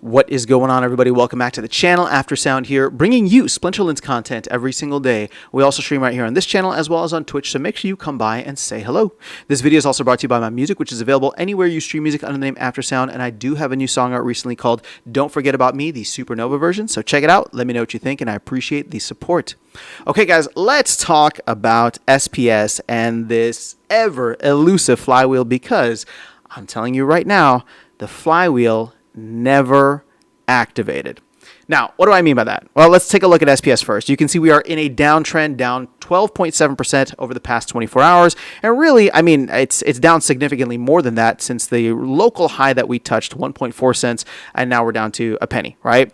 What is going on, everybody? Welcome back to the channel. After Sound here, bringing you Splinterlands content every single day. We also stream right here on this channel as well as on Twitch, so make sure you come by and say hello. This video is also brought to you by my music, which is available anywhere you stream music under the name After Sound, and I do have a new song out recently called Don't Forget About Me, the Supernova version, so check it out. Let me know what you think, and I appreciate the support. Okay, guys, let's talk about SPS and this ever elusive flywheel, because I'm telling you right now, the flywheel never activated. Now, what do I mean by that? Well, let's take a look at SPS first. You can see we are in a downtrend, down 12.7% over the past 24 hours. And really, I mean, it's down significantly more than that since the local high that we touched, 1.4 cents, and now we're down to a penny, right?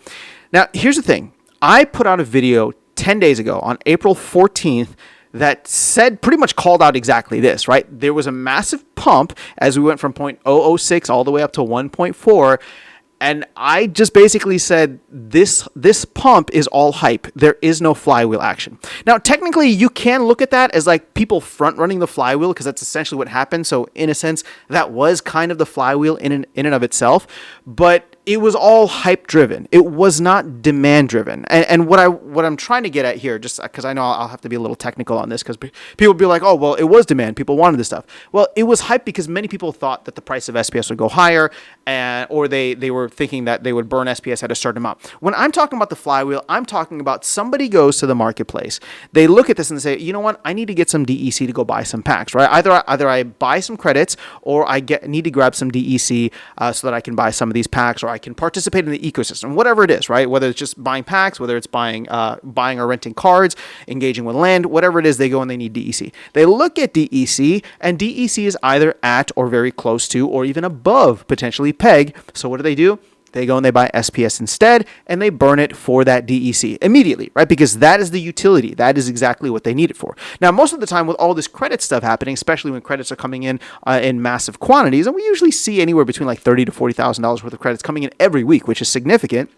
Now, here's the thing. I put out a video 10 days ago on April 14th that said, pretty much called out exactly this, right? There was a massive pump as we went from 0.006 all the way up to 1.4. And I just basically said, this pump is all hype. There is no flywheel action. Now, technically, you can look at that as like people front running the flywheel, because that's essentially what happened. So in a sense, that was kind of the flywheel in and of itself. But it was all hype driven. It was not demand driven. And what I'm trying to get at here, just because I know I'll have to be a little technical on this, because people will be like, oh, well, it was demand. People wanted this stuff. Well, it was hype because many people thought that the price of SPS would go higher, or they were thinking that they would burn SPS at a certain amount. When I'm talking about the flywheel, I'm talking about somebody goes to the marketplace. They look at this and say, you know what? I need to get some DEC to go buy some packs, right? Either I buy some credits, or I need to grab some DEC so that I can buy some of these packs, or I can participate in the ecosystem, whatever it is, right? Whether it's just buying packs, whether it's buying or renting cards, engaging with land, whatever it is, they go and they need DEC. They look at DEC, and DEC is either at or very close to, or even above potentially peg. So what do? They go and they buy SPS instead, and they burn it for that DEC immediately, right? Because that is the utility. That is exactly what they need it for. Now, most of the time with all this credit stuff happening, especially when credits are coming in massive quantities, and we usually see anywhere between like $30,000 to $40,000 worth of credits coming in every week, which is significant.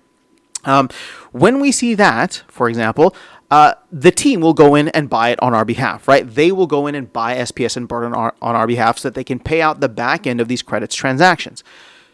When we see that, for example, the team will go in and buy it on our behalf, right? They will go in and buy SPS and burn on our behalf so that they can pay out the back end of these credits transactions.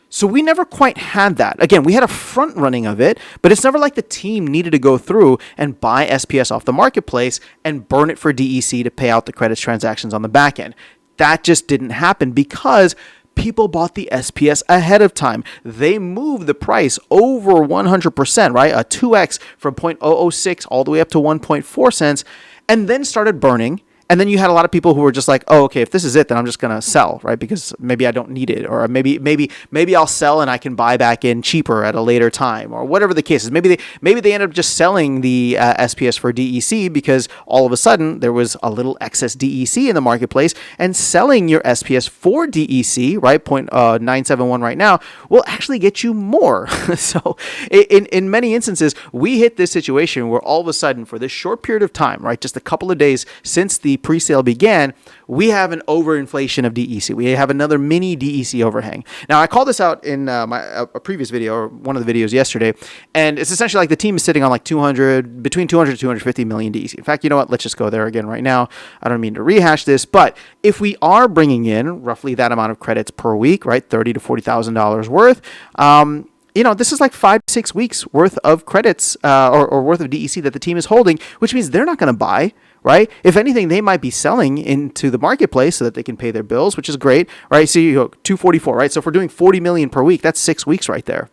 So we never quite had that. Again, we had a front running of it, but it's never like the team needed to go through and buy SPS off the marketplace and burn it for DEC to pay out the credits transactions on the back end. That just didn't happen because people bought the SPS ahead of time. They moved the price over 100%, right? A 2x from 0.006 all the way up to 1.4 cents, and then started burning. And then you had a lot of people who were just like, oh, okay, if this is it, then I'm just going to sell, right? Because maybe I don't need it, or maybe I'll sell and I can buy back in cheaper at a later time, or whatever the case is. Maybe they end up just selling the SPS for DEC because all of a sudden there was a little excess DEC in the marketplace, and selling your SPS for DEC, right, 0.971 right now, will actually get you more. So in many instances, we hit this situation where all of a sudden, for this short period of time, right, just a couple of days since the pre-sale began, we have an overinflation of DEC. We have another mini DEC overhang. Now, I called this out in a previous video, or one of the videos yesterday, and it's essentially like the team is sitting on like between 200 to 250 million DEC. In fact, you know what? Let's just go there again right now. I don't mean to rehash this, but if we are bringing in roughly that amount of credits per week, right, $30,000 to $40,000 worth, this is like 5 to 6 weeks worth of credits or worth of DEC that the team is holding, which means they're not going to buy, right? If anything, they might be selling into the marketplace so that they can pay their bills, which is great, right? So you go 244, right? So if we're doing 40 million per week, that's 6 weeks right there.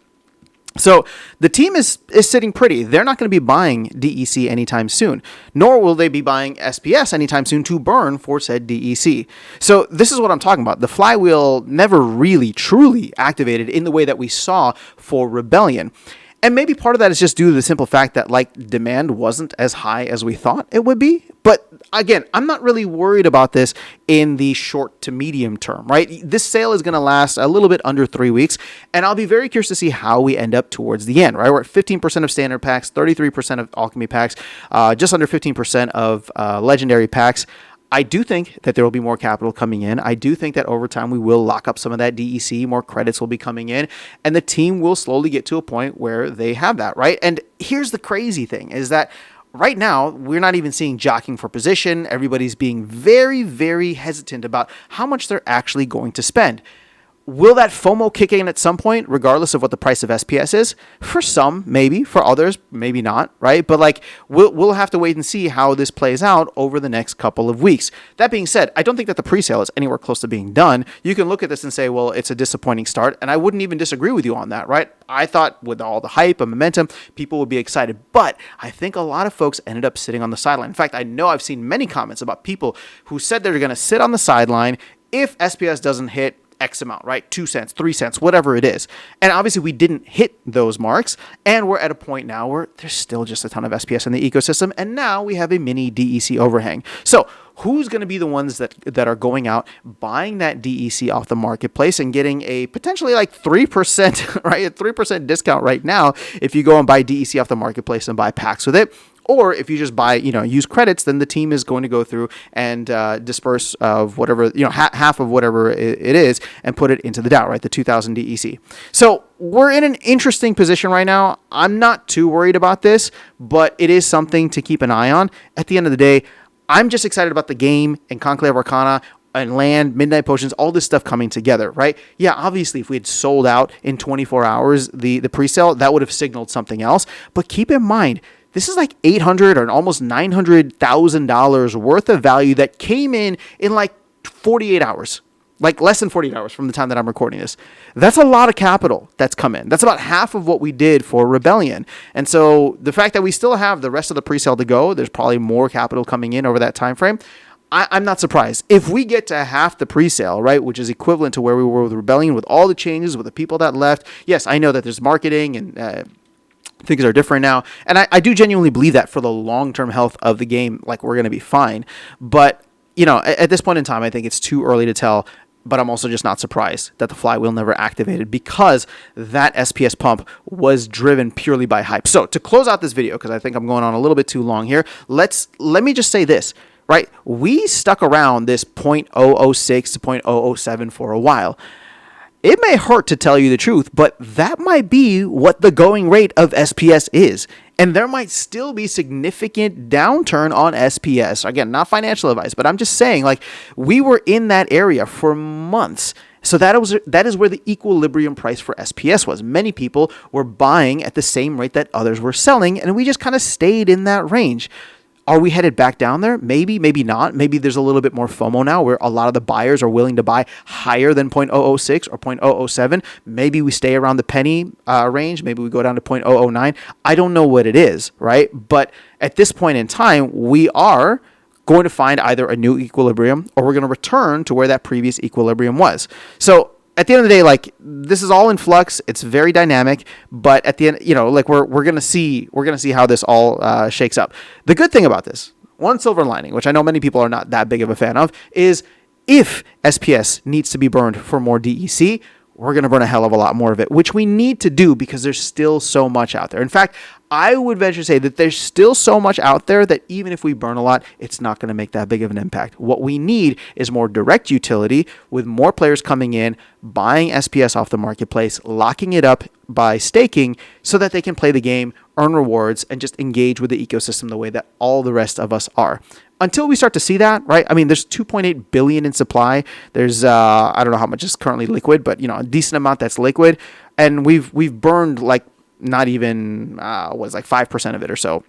So the team is sitting pretty. They're not going to be buying DEC anytime soon, nor will they be buying SPS anytime soon to burn for said DEC. So this is what I'm talking about. The flywheel never really truly activated in the way that we saw for Rebellion. And maybe part of that is just due to the simple fact that like demand wasn't as high as we thought it would be. But again, I'm not really worried about this in the short to medium term, right? This sale is going to last a little bit under 3 weeks, and I'll be very curious to see how we end up towards the end, right? We're at 15% of standard packs, 33% of alchemy packs, just under 15% of legendary packs. I do think that there will be more capital coming in. I do think that over time we will lock up some of that DEC, more credits will be coming in, and the team will slowly get to a point where they have that, right? And here's the crazy thing is that right now, we're not even seeing jockeying for position. Everybody's being very, very hesitant about how much they're actually going to spend. Will that FOMO kick in at some point, regardless of what the price of SPS is? For some, maybe. For others, maybe not, right? But like, we'll have to wait and see how this plays out over the next couple of weeks. That being said, I don't think that the presale is anywhere close to being done. You can look at this and say, well, it's a disappointing start, and I wouldn't even disagree with you on that, right? I thought with all the hype and momentum, people would be excited, but I think a lot of folks ended up sitting on the sideline. In fact, I know I've seen many comments about people who said they're going to sit on the sideline if SPS doesn't hit X amount, right? 2 cents, 3 cents, whatever it is. And obviously we didn't hit those marks. And we're at a point now where there's still just a ton of SPS in the ecosystem. And now we have a mini DEC overhang. So who's going to be the ones that are going out, buying that DEC off the marketplace and getting a potentially like 3%, right? A 3% discount right now if you go and buy DEC off the marketplace and buy packs with it. Or if you just buy, use credits, then the team is going to go through and disperse of whatever, half of whatever it is and put it into the DAO, right? The 2000 DEC. So we're in an interesting position right now. I'm not too worried about this, but it is something to keep an eye on. At the end of the day, I'm just excited about the game and Conclave Arcana and land, Midnight Potions, all this stuff coming together, right? Yeah, obviously, if we had sold out in 24 hours, the pre-sale, that would have signaled something else. But keep in mind, this is like $800 or almost $900,000 worth of value that came in like 48 hours, like less than 48 hours from the time that I'm recording this. That's a lot of capital that's come in. That's about half of what we did for Rebellion. And so the fact that we still have the rest of the presale to go, there's probably more capital coming in over that time frame. I'm not surprised. If we get to half the presale, right, which is equivalent to where we were with Rebellion, with all the changes, with the people that left. Yes, I know that there's marketing and things are different now. And I do genuinely believe that for the long-term health of the game, like, we're going to be fine. But, at this point in time, I think it's too early to tell. But I'm also just not surprised that the Flywheel never activated, because that SPS pump was driven purely by hype. So to close out this video, because I think I'm going on a little bit too long here, let me just say this, right? We stuck around this 0.006 to 0.007 for a while. It may hurt to tell you the truth, but that might be what the going rate of SPS is. And there might still be significant downturn on SPS. Again, not financial advice, but I'm just saying, like, we were in that area for months. So that is where the equilibrium price for SPS was. Many people were buying at the same rate that others were selling, and we just kind of stayed in that range. Are we headed back down there? Maybe, maybe not. Maybe there's a little bit more FOMO now where a lot of the buyers are willing to buy higher than 0.006 or 0.007. Maybe we stay around the penny range. Maybe we go down to 0.009. I don't know what it is, right? But at this point in time, we are going to find either a new equilibrium or we're going to return to where that previous equilibrium was. So at the end of the day, like, this is all in flux. It's very dynamic, but at the end, like, we're gonna see how this all shakes up. The good thing about this, one silver lining, which I know many people are not that big of a fan of, is if SPS needs to be burned for more DEC, we're going to burn a hell of a lot more of it, which we need to do because there's still so much out there. In fact, I would venture to say that there's still so much out there that even if we burn a lot, it's not going to make that big of an impact. What we need is more direct utility with more players coming in, buying SPS off the marketplace, locking it up by staking so that they can play the game, earn rewards, and just engage with the ecosystem the way that all the rest of us are. Until we start to see that, right? I mean, there's 2.8 billion in supply. There's I don't know how much is currently liquid, but a decent amount that's liquid, and we've burned like not even like 5% of it or so,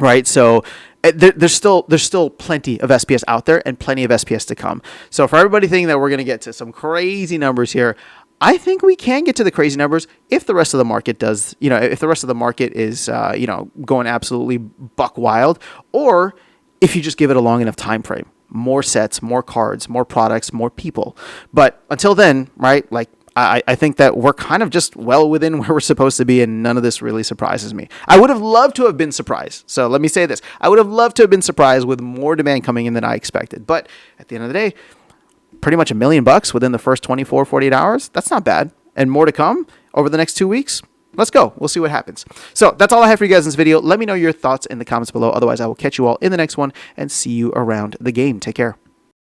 right? So there's still plenty of SPS out there and plenty of SPS to come. So for everybody thinking that we're going to get to some crazy numbers here, I think we can get to the crazy numbers if the rest of the market does, if the rest of the market is, going absolutely buck wild, or if you just give it a long enough time frame. More sets, more cards, more products, more people. But until then, right, like, I think that we're kind of just well within where we're supposed to be, and none of this really surprises me. I would have loved to have been surprised. So let me say this. I would have loved to have been surprised with more demand coming in than I expected. But at the end of the day, pretty much $1 million within the first 24, 48 hours. That's not bad. And more to come over the next 2 weeks. Let's go. We'll see what happens. So that's all I have for you guys in this video. Let me know your thoughts in the comments below. Otherwise, I will catch you all in the next one and see you around the game. Take care.